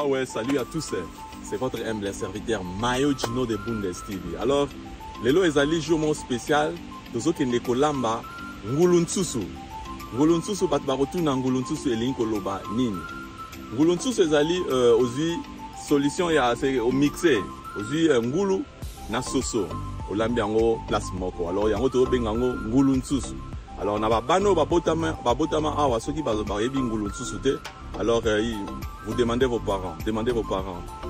Ah ouais, salut à tous. C'est votre humble serviteur Mayo Gino de Bundes TV. Alors, lelo ezali jour spécial. Tozo kende kolamba ngulunsusu. Ngulunsusu bat barotuna ngulunsusu elingi koloba nini. Ngulunsusu ezali ozwi solution ya c'est au mixé. Ozwi ngulu na soso. Olambi yango place moko. Alors yango to benga ngo ngulunsusu. Alors na babano babotama awa soki bayebi ngulunsusu te. Alors, vous demandez vos parents,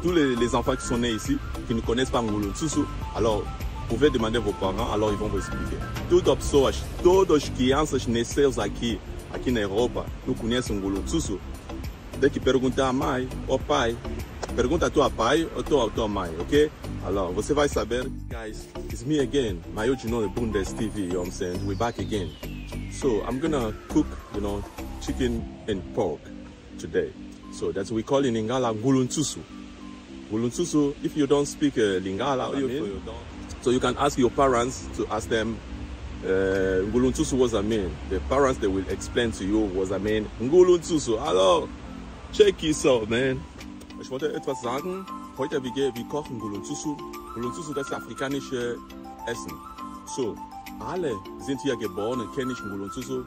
Tous les enfants qui sont nés ici, qui ne connaissent pas Ngulunsusu, alors, vous pouvez demander vos parents, alors ils vont vous expliquer. Todos os crianças nasceram aqui na Europa, não conhecem Ngulunsusu. Dès qu'ils perguntent à mãe, au pai, pergunta a tua pai ou tua mãe, ok? Alors, você vai saber. Guys, it's me again, Mayo Gino de Bundes TV, you know what I'm saying? We're back again. So, I'm gonna cook, chicken and pork today. So that's what we call in Lingala ngulunsusu. Ngulunsusu, if you don't speak Lingala, so you can ask your parents to ask them ngulunsusu was a mean. The parents, they will explain to you was a mean ngulunsusu. Alors, check this out, man. Ich wollte etwas sagen. Heute wir kochen ngulunsusu. Ngulunsusu, das ist afrikanische Essen. So, alle sind hier geboren und kennen ngulunsusu.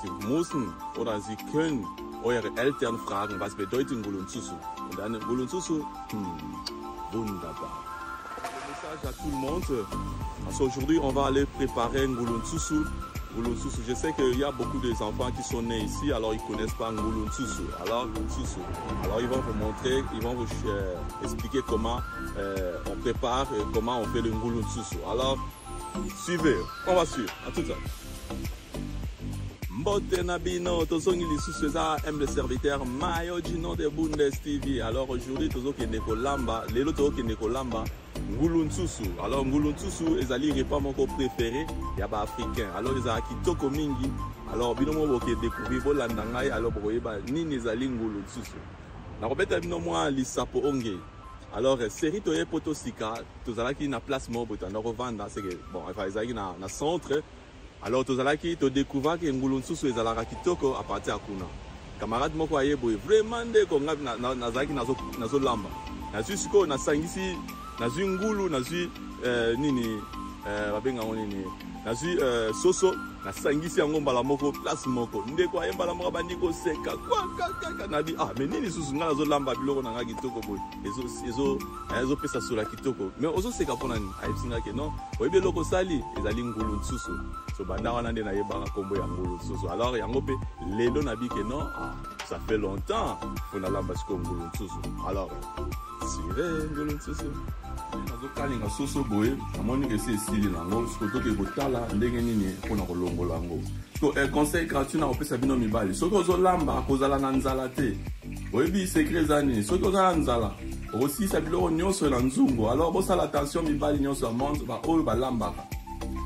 Sie müssen oder sie können eure Eltern fragen, was bedeutet Ngulunsusu. Und dann Ngulunsusu, wunderbar. Le message à tout le monde. Aujourd'hui, on va aller préparer Ngulunsusu. Ngulunsusu, je sais qu'il y a beaucoup d'enfants qui sont nés ici, alors ils ne connaissent pas Ngulunsusu. Alors, ils vont vous montrer, ils vont vous expliquer comment on prépare et comment on fait le Ngulunsusu. Alors, suivez, on va suivre. À tout ça. Mbote Nabino, tozongi lisusu eza humble serviteur Mayo Gino de Bundes TV. Alors aujourd'hui tozo kende kolamba, lelo tozo kende kolamba ngulunsusu. Alors ngulunsusu ezali repas moko préféré ya ba africain. Alors eza kitoko mingi. Alors bino mo boke découvrir bolanda ngai alors boyeba nini ezali ngulunsusu. Na kobeta bino mwa lisapo onge. Alors série toye potosika tozalaki na place mo botanda revanda c'est que bon ezalaki na centre. Alors, tu as découvert que Ngulunsusu est à kitoko à partir de Kuna. Camarade moko ayeboye vraiment de konga nazaki nazo lamba. Nazu siko na sangisi nazu ngulu nazu nini babenga nini nazu soso na sangisi yango mbala moko place moko ndeko ayembala moko bandiko seka kwa nabi mais nini susu ngala zo lamba biloko na ngaki kitoko boy ezo pesa sura kitoko mais ozo seka pona ni ayipsinga ke non oyebi loko sali ezali ngulunsusu so banda wana nde na yebaka kombo ya ngulunsusu alors yango pe lelo nabi ke non ça fait longtemps fona lamba siko ngulunsusu alors sire ngulunsusu nazo kalinga soso boye amoni ke c'est style nango soto ke botala ndenge nini pona kolongola ngo so conseil gratuit na opesa bino mibali soki ozolamba kozala na nzala te oyebi secret zani soki ozala nzala okosisa biloko nyonso na nzungu alors bosala attention mibali nyonso ya monde oyo balambaka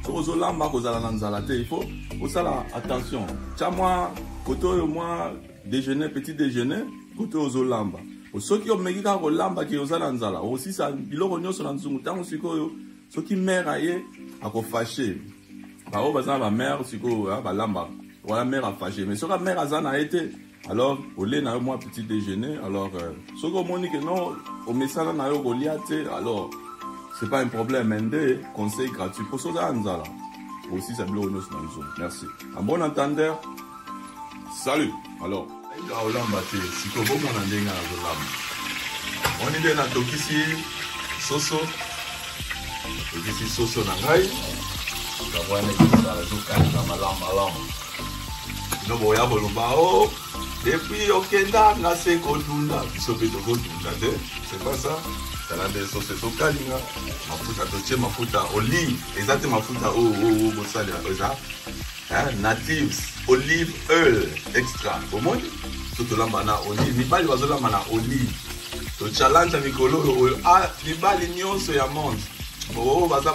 soki ozolamba kozala na nzala te il faut osala attention tia mwa koto oyo mwa déjeuner petit déjeuner koto ozolamba soki omeki kaka kolamba ke ozala nzala okosisa biloko nyonso na nzungu ntango sikoyo soki mare aye akofashe bao baza ba mare sikoyo balamba wala mare afashe mais soki mare aza na ye te alors ole na yo mwa petit déjeuner alors soki omoni ke non omesana na yo kolia te alors c'est pas un problème nde conseil gratuit pour ozala nzala okosisa biloko nyonso na nzungu merci en bon entendeur salut alors olamba te siko bomona ndenge azolamba oni nde natokisi soso na ngai kabwane ezokalinga malamu bino boya koloba o depuis okenda nga se kodunda biso mpe tokodunda te c'est pas ça tala nde soso ezokalinga mafuta totie mafuta olive eza te mafuta oyo bosalela eza natives olive oil extra omoni tolamba na olive mibali bazolamba na olive to challenge mikolo oyo mibali nyonso ya monde baza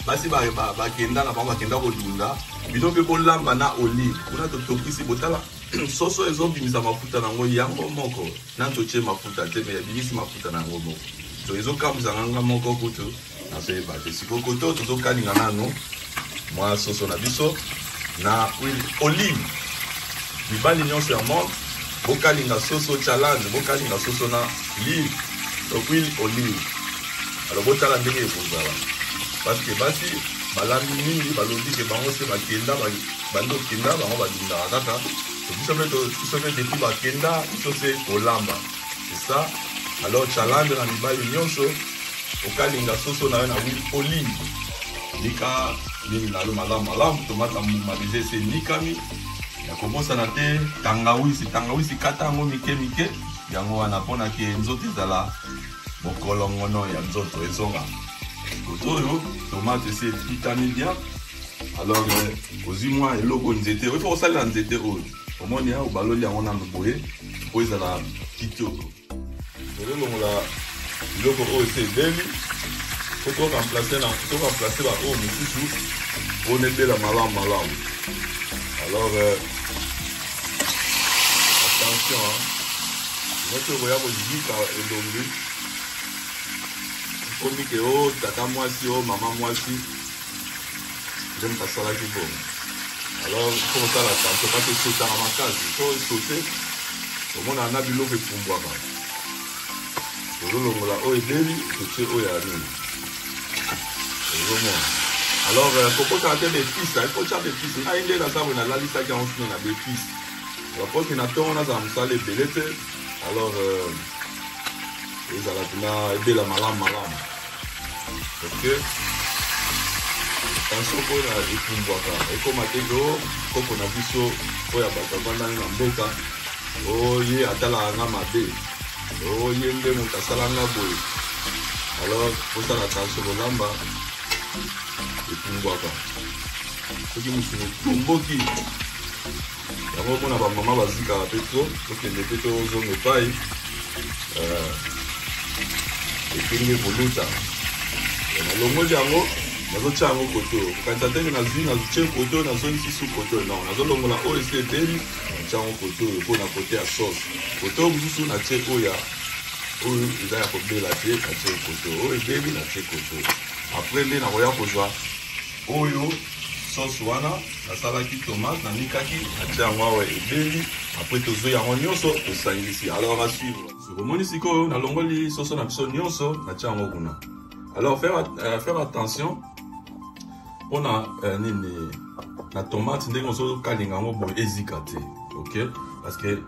basi bakenda na bango bakenda kodunda bino mpe bolamba na olive kuna totokisi botala soso ezobimisa mafuta nango yango moko na totie mafuta te me yabimisi mafuta nango moko to ezokambisa nganga moko kutu nasoyeba te sikoko to tozokalinga nano mwa soso na biso na olive mibali nyonso ya monde bokalinga soso challenge, bokalinga soso na l'huile, donc huile olive. Alors botala ndenge ekozala. Parce que basi balandi mingi balobi ke bango se bakenda bando kenda bango balinda kaka. Biso pe depuis bakenda biso se kolamba. C'est ça. Alors challenge na mibali nyonso okalinga soso na na huile olive. Nika ni na lo malamu tomate mbuma déjà c'est nikami. Ya komosa na te tangawisi kata ngo mike yango wana pona ke nzoto ezala bokolongono ya nzoto ezonga. Kotoyo tomate c'est vitamine bien. Alors ozi moi eloko nzete il faut saler nzete o omoni ya obaloli yango na mboye po ezala kitoko. Lelo ngola eloko o c'est deli. Faut remplacer ba o mususu on est la malamu. Alors attention notre voyage musique et donc comme que oh tata moi si oh maman moi si j'aime pas ça là qui bon. Alors pour ça la attention pas que sauter à ma case il faut sauter au moins on a du lot pour boire pas le là oh et deli c'est oh ya rien. Alors, pourquoi ça a été des fils là? Il faut faire des fils. Ah, il est là, ça, on a la liste qui a ensuite des fils. Alors, pour qu'il y ait un temps, on a ça, les belettes. Alors, ils ont aidé la malade. Ok? Attention, pour les pouvoirs. Et comme à Tego, comme on a vu ça, il y a des gens oh, il y a des gens oh, il y a des gens alors, pour ça, attention, le lamba. Et Pungwaka. Ce qui me fait Pumboki. D'abord, on a ma maman Bazika à Petro, parce que les Petro ont une paille. Et puis, il y a Voluta. Le mot d'Ango, on a un chango koto. Quand tu as dit que tu as un koto, on a zone sous koto. Non, on a zone la OSC Deli, on a un chango koto, on a côté à sauce. Koto, vous avez un tché oya. Oh, ils ont un la tché, un tché koto. Oh, et Deli, un tché koto. Après, les naroya kozwa oyo sauce wana na salaki tomate na nikaki na tiango wa ebeli après tozo ya nyonso to sangisi. Alors à suivre sur moni siko na longoli sauce na biso nyonso na tiango kuna. Alors faire attention on a nini na tomate ndenge ozo kalinga ngo bo ezikate. OK parce que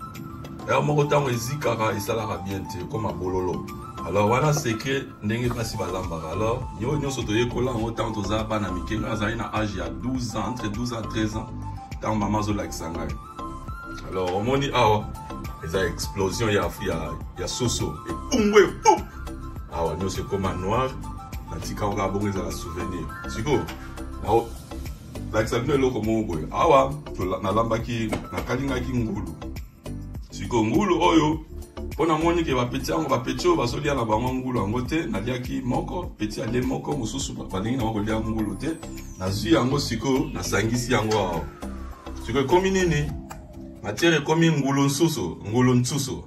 moko tango ezikaka esalaka bien te comme bololo. Alors voilà c'est que ndenge pasi balambaka. Alors nyo soto yekola en autant toza bana mikenga azali na âge ya 12 ans entre 12 ans et 13 ans tant maman zo lakisa ngai. Alors omoni awa eza explosion ya soso et pungwe pou awa nyo c'est comme noir na tika oka bongo eza la souvenir siko awa lakisa bino eloko moko awa na lambaki na kalingaki ngulu siko ngulu oyo pona moni ke bapeti yango bapeti oyo bazolia na bango ngulu yango te naliaki moko peti ale moko mosusu balingi na kolia ngulu te nazwi yango sikoyo nasangisi yango awa sikoyo ekomi nini matière ekomi ngulu nsusu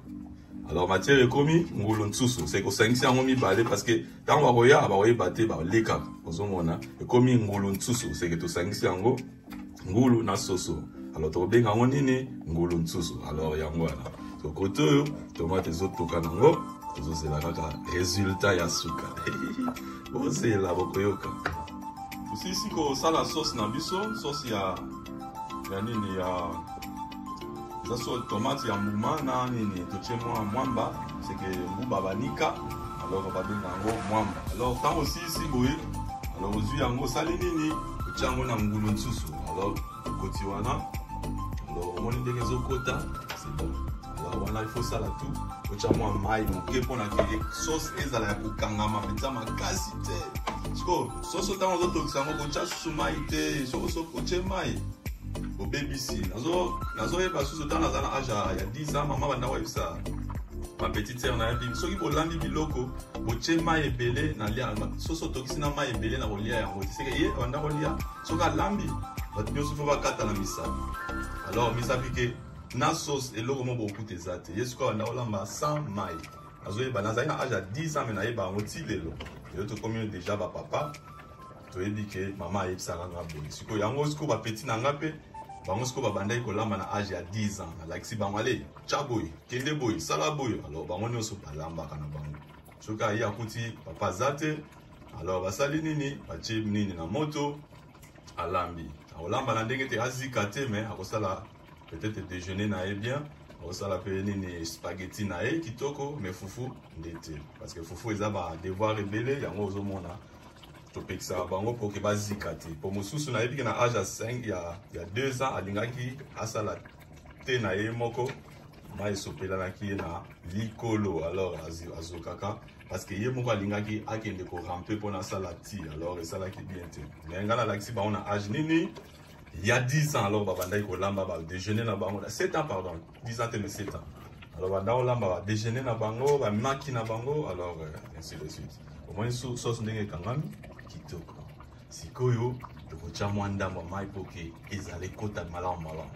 alors matière ekomi ngulu nsusu c'est kosangisi yango mibale parce que ntango bakoyeba te balekaka ozomona ekomi ngulu nsusu c'est que tosangisi yango ngulu na soso alors tokobenga yango nini ngulu nsusu alors yango wana so kote oyo tomate ezotoka nango tozozela kaka résultat ya suka bozela bokoyoka osisi kosala sauce na biso sauce ya nini ya eza so tomate ya mbuma na nini totie mwamba seke mbuba banika alors babenga yango mwamba alors ntango osisi boye alors ozwi yango osali nini otia yango na ngulu nsusu alors okoti wana alors omoni ndenge ezokota c'est bon. Voilà, il faut ça là tout. Ocha moi mai moke pona ke sauce ezala ya kokangama penza makasi te. Siko sauce tango zo tokisa ngo kocha sumai te, so koche mai. Au BBC. Nazo eba susu tana zana aja ya 10 ans maman banda wa bisa. Ma petite sœur na yabi soki bolandi biloko, boche mai ebele na lia sauce tokisi na mai ebele na kolia yango. Seke ye banda kolia soka lambi. Bat nyoso fo bakata na misa. Alors misa piqué na sauce et l'eau beaucoup tes athées. Est-ce qu'on a olamba sans maille? Azoé banazai na âge à 10 ans mais naïba on tire l'eau. Et autre commune déjà va papa. Tu as dit que maman est salanga bon. Si quoi yango sco va petit nangape bango siko babandaki kolamba na âge ya 10 ans nalakisi bango ale tya boye kende boye sala boye alors bango nyonso balambaka na bango soki aye akuti papa aza te alors basali nini batie nini na moto alambi akolamba na ndenge te azika te mais akosala peut-être déjeuner na ye bien akosala mpe nini spaghetti na ye kitoko mais fufu nde te parce que fufu eza badevoir ebele yango ozomona topekisaka bango mpo ke bazika te mpo mosusu nayebi ke na age ya 5 ya 2 ans alingaki asala te na ye moko ma esopelanaki ye na likolo alors azokaka parce que ye moko alingaki akende korampe mpona asala ti alors esalaki bien te mais ngai nalakisi bango na age nini ya 10 ans alors babandaki kolamba badéjeuner na bango na 7 ans pardon 10 ans te mais 7 ans alors bandaki kolamba badéjeuner na bango bamaki na bango alors ainsi de suite omoni sauce ndenge ekangami kitoko sikoyo tokotia mwa ndambo mai mpo ke ezala ekota malamu malamu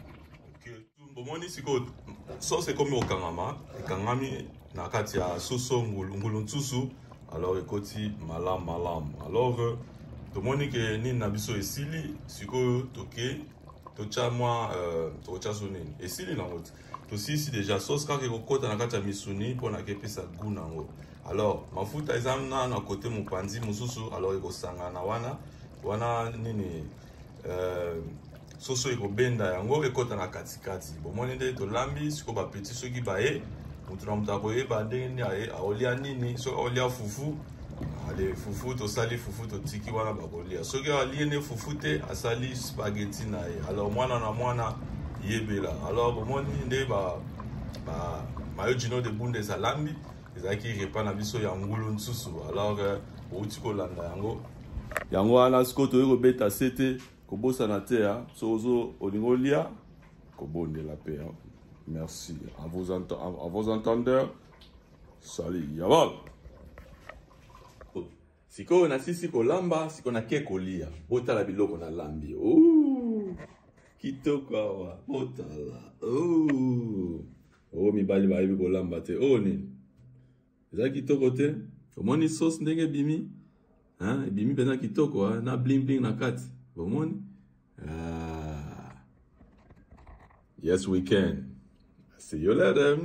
bomoni sikoyo sauce ekomi okangama ekangami na kati ya soso ngulu ntusu alors ekoti malamu malamu alors tomoni ke nini na biso esili sikoyo toke totia mwa tokotia so nini esili nango te tosisi déjà sauce kaka ekokota na kati ya misuni mpona ke epesa goût nango alors mafuta eza na kote mopanzi mosusu alors ekosangana wana nini soso ekobenda yango ekota na katikati bomoni nde tolambi siko bapeti soki baye mutu na mutu akoyeba ndenge aolia nini soki aolia fufu ale fufu tosali fufu totiki wana bakolia soki alie ne fufu te asali spaghetti na ye alors mwana na mwana yebela alors bomoni nde Mayo Gino de Bundes alambi ezalaki repas na biso ya ngulu nsusu alors outi kolanda yango wana siko toye kobeta sete kobosana te so ozo olingo lia kobondela pe merci à vos entendeurs salut yamal siko na sisi kolamba siko na ke kolia botala biloko na lambi kitoko awa botala mibali bayebi kolamba te nini eza kitoko te omoni sauce ndenge ebimi ebimi mpenza kitoko na bling bling na kati bomoni yes we can see you later